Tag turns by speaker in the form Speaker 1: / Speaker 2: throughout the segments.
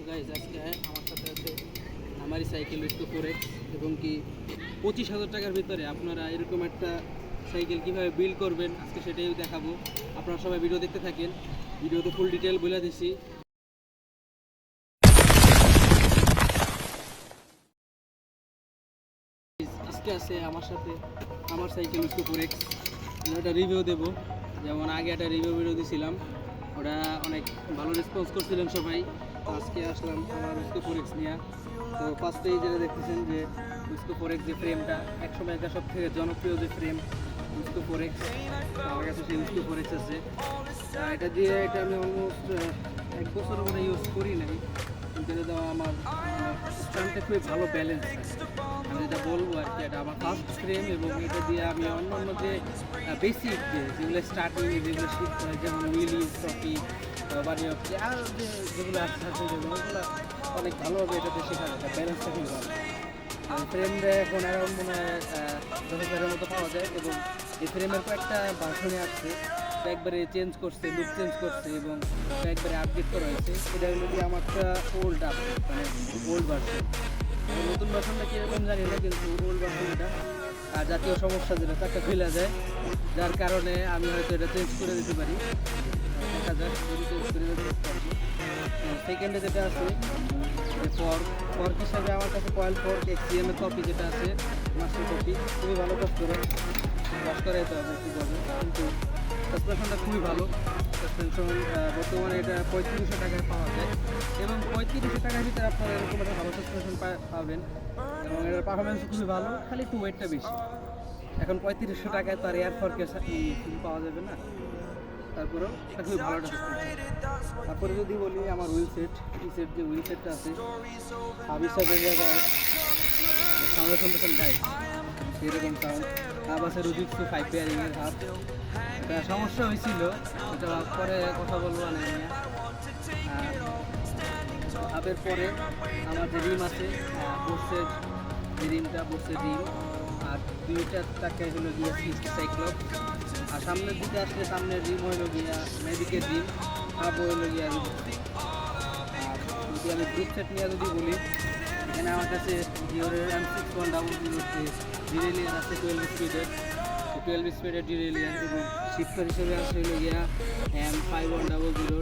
Speaker 1: Guys আজকে আমার সাথে আছে আমারই সাইকেল একটু ফোর এবং কি 25,000 টাকার ভিতরে আপনারা এরকম একটা সাইকেল কীভাবে বিল্ড করবেন আজকে সেটাই দেখাবো। আপনারা সবাই ভিডিও দেখতে থাকেন, ভিডিওতে ফুল ডিটেল বলে দিছি। আজকে আছে আমার সাথে আমার সাইকেল একটু ফোর একটা রিভিউ দেবো। যেমন আগে একটা রিভিউ ভিডিও দিয়েছিলাম, ওটা অনেক ভালো রেসপন্স করছিলেন সবাই। তো আজকে আসলাম আমার উস্কো ফোর নিয়ে। তো ফার্স্টেই যেটা দেখতেছেন যে উস্কো ফোর যে ফ্রেমটা একসময়কার সব থেকে জনপ্রিয় যে ফ্রেম উস্কো ফোর আমার কাছে সেই উস্কো ফোর আছে। এটা দিয়ে এটা আমি অলমোস্ট 1 বছর করে ইউজ করি নাই, কিন্তু এটা আমার স্ট্যান্ডটা খুবই ভালো ব্যালেন্স। আমি যেটা বলবো আর কি, এটা আমার ফার্স্ট ফ্রেম এবং এটা দিয়ে আমি অন্য যে বেসিক যেগুলো স্টার্টিং যেগুলো শিখতে হয়, যেমন উইলি স্টকি বাড়ি হচ্ছে আর যেগুলো আসতে থাকে ওগুলো অনেক ভালোভাবে এটাতে শেখা যায়, ব্যালেন্সটা খুবই ভালো। ফ্রেমটা এখন অ্যারাউন্ড মনে হয় 10,000-এর মতো পাওয়া যায় এবং এই ফ্রেমের কয়েকটা ভার্সনে আসছে, একবারে চেঞ্জ করছে, লুক চেঞ্জ করছে এবং একবারে আপডেট করা হয়েছে। এটা হলো কি আমারটা ওল্ড আপডেট, মানে ওল্ড ভার্সন। নতুন ভার্সনটা কীরকম জানি না, কিন্তু ওল্ড ভার্সন এটা আর জাতীয় সমস্যা যেটা চারটা খুলে যায়, যার কারণে আমি হয়তো এটা চেঞ্জ করে দিতে পারি। দেখা যাক যদি চেঞ্জ করে দিতে পারবো। সেকেন্ডে যেটা আছে ফর্ক হিসাবে আমার কাছে কয়েল ফর্ক এক্সিএমের কপি যেটা আছে মাস্টার কপি, খুবই ভালো কাজ করে, কাজ করে যেতে হবে একটু বলবো। কিন্তু সাসপেনশনটা খুবই ভালো। সাসপেনশন বর্তমানে এটা 3500 টাকায় পাওয়া যায় এবং 3500 টাকার ভিতরে আপনারা এরকম একটা ভালো সাসপেনশন পাবেন এবং এটার পারফরমেন্স খুবই ভালো, খালি একটু ওয়েটটা বেশি। এখন 3500 টাকায় তো আর এয়ার ফর্কের ফিল পাওয়া যাবে না, তারপরেও এটা খুবই ভালো একটা সাসপেনশন। তারপরে যদি বলি আমার হুইল সেট, যে হুইল সেটটা আছে হাবিসাবের জায়গায় সাউন্ড শুনতেছেন গাই এরকম সাউন্ড। হাব আছে রুবিক্স 5 পেয়ারিংয়ের হাব। এটা সমস্যা হয়েছিল, এটা পরে কথা বলবো না নিয়ে। হাবের পরে আমার যে রিম আছে বোর্সের যে রিমটা, বোর্সের রিম আর 2টা টাকায় হলো গিয়া সাইক্লপ। আর সামনের দিকে আসলে সামনের রিম হইল গিয়া ম্যাজিকের রিম, হাব হইল গিয়া। আর যদি আমি গ্রুপ সেট নিয়ে যদি বলি, এখানে আমার কাছে জিওরের M6100 ডিরেলিয়ান আছে 12 স্পিডের ডিরেলিয়ান এবং শিফটার হিসেবে আছে হইল গিয়া M5100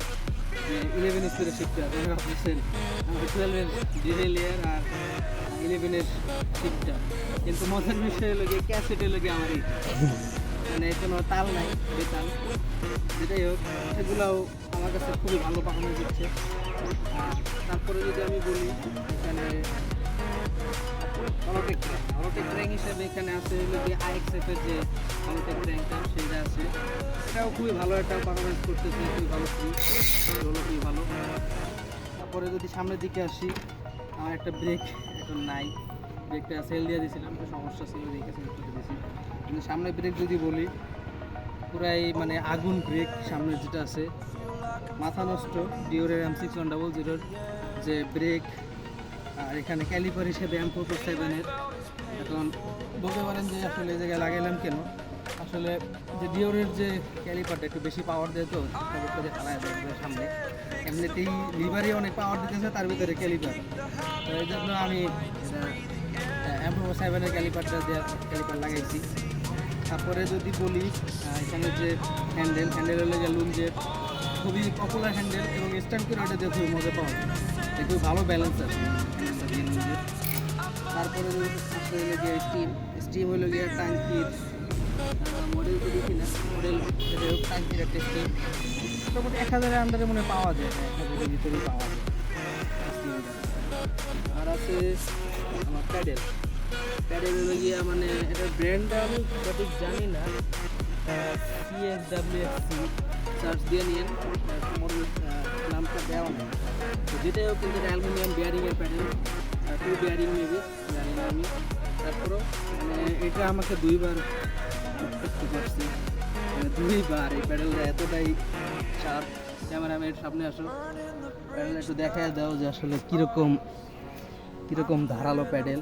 Speaker 1: 11 স্পিডের শিফটার। ভাবছেন আমাদের 12-এর ডিরেলিয়ার আর 11-এর শিফটার, কিন্তু মজার বিষয় হলো গিয়ে ক্যাসেট হলো গিয়ে আমারই, মানে কোনো তাল নাই, বেতাল। যেটাই হোক সেগুলোও আমার কাছে খুবই ভালো পারফরমেন্স দিচ্ছে। তারপরে যদি আমি বলি এখানে হলোটেক ট্র্যাঙ্ক হিসেবে এখানে আছে হলো গিয়ে IXF-এর যে হলোটেক ট্র্যাঙ্কটা সেটা আছে, এটাও খুবই ভালো একটা পারফরমেন্স করতেছে, খুবই ভালো হলো, খুবই ভালো। তারপরে যদি সামনের দিকে আসি, আমার একটা ব্রেক এখন নাই, ব্রেকটা সেল দিয়ে দিয়েছিলাম, একটু সমস্যা ছিল দেখে সেল করে দিয়েছি। কিন্তু সামনের ব্রেক যদি বলি পুরাই মানে আগুন ব্রেক, সামনের যেটা আছে মাথা নষ্ট ডিওরের M6100 যে ব্রেক। আর এখানে ক্যালিপার হিসেবে M447-এর। এখন বলতে পারেন যে আসলে এই জায়গায় লাগাইলাম কেন, আসলে যে ডিওরের যে ক্যালিপারটা একটু বেশি পাওয়ার দেয়, তো করে চালায় দেয় সামনে, এমনিতেই লিভারই অনেক পাওয়ার দিতেছে, তার ভিতরে ক্যালিপার, তো এই জন্য আমি M447-এর ক্যালিপার লাগাইছি। তারপরে যদি বলি এখানে যে হ্যান্ডেল হলো যে লুঞ্জের খুবই পপুলার হ্যান্ডেল এবং স্ট্যান্ড করে ওটা দিয়ে খুবই মজা পাওয়া যায়, খুবই ভালো ব্যালেন্স আছে হ্যান্ডেলটা দিয়ে লুঞ্জের। তারপরে আসলে হলো গিয়ে স্টিম হলো গিয়ে ট্যাঙ্কির মডেল তো দেখি না, মডেল ট্যাঙ্কির একটা স্টিম মোটামুটি 1000-এর আন্ডারে মনে পাওয়া যায়, 1000-এর ভিতরেই পাওয়া যায় স্টিমটা। আর আছে আমার প্যাডেল হলো গিয়ে মানে এটার ব্র্যান্ডটা আমি সঠিক জানি না, CSWXC সার্চ দিয়ে নিন, মডেল নামটা দেওয়া নেই। তো যেটাই হোক, কিন্তু অ্যালুমিনিয়াম বিয়ারিংয়ের প্যাডেল, 2 বিয়ারিং মেবি, জানি না আমি। তারপরেও মানে এটা আমাকে 2বার করতে পারছি, মানে 2বার এই প্যাডেলটা এতটাই শার্প। ক্যামেরাম্যানের সামনে আসো, প্যাডেলটা একটু দেখা দাও যে আসলে কীরকম ধারালো প্যাডেল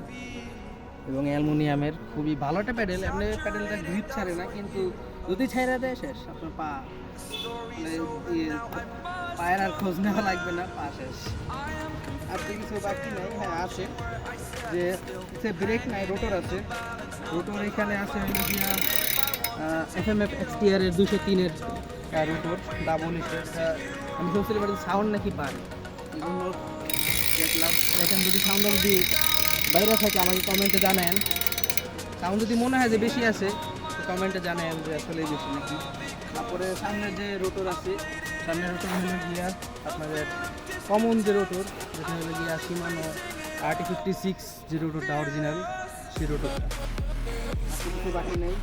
Speaker 1: এবং অ্যালুমিনিয়ামের খুবই ভালো একটা প্যাডেল। এমনি প্যাডেলটা গ্রিপ ছাড়ে না, কিন্তু যদি ছেড়ে দেয় শেষ, আপনার পা মানে পায়ের আর খোঁজ নেওয়া লাগবে না, পা শেষ। আর তো কিছু বাকি নাই। হ্যাঁ আছে, যে সে ব্রেক নাই, রোটর আছে। রোটর এখানে আছে হলো গিয়া FMF XTR এর 203-এর রোটর, ডাবল হিসেবে। আমি ভাবছিলাম এটাতে সাউন্ড নাকি পান, এই জন্য দেখলাম। দেখেন যদি সাউন্ড যদি বাইরে থাকে আমাকে কমেন্টে জানান। সাউন্ড যদি মনে হয় যে বেশি আছে কমেন্টে জানান যে আসলে বেশি নাকি। তারপরে সামনে যে রোটর আছে, সামনের রোটর হলো গিয়া আপনাদের কমন যে রোটর, যেটা হলো গিয়া শিমানো RT56 যে রোটরটা অরিজিনাল, সেই রোটরটা। আর কিছু বাকি নেই,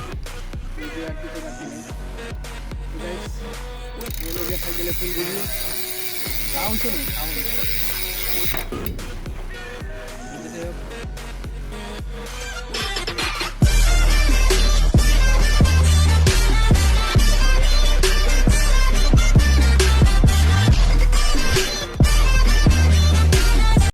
Speaker 1: এই যে আর কিছু বাকি নেই। হলো গিয়া সাইকেলে ফুল দিবি, সাউন্ড শুনুন সাউন্ড।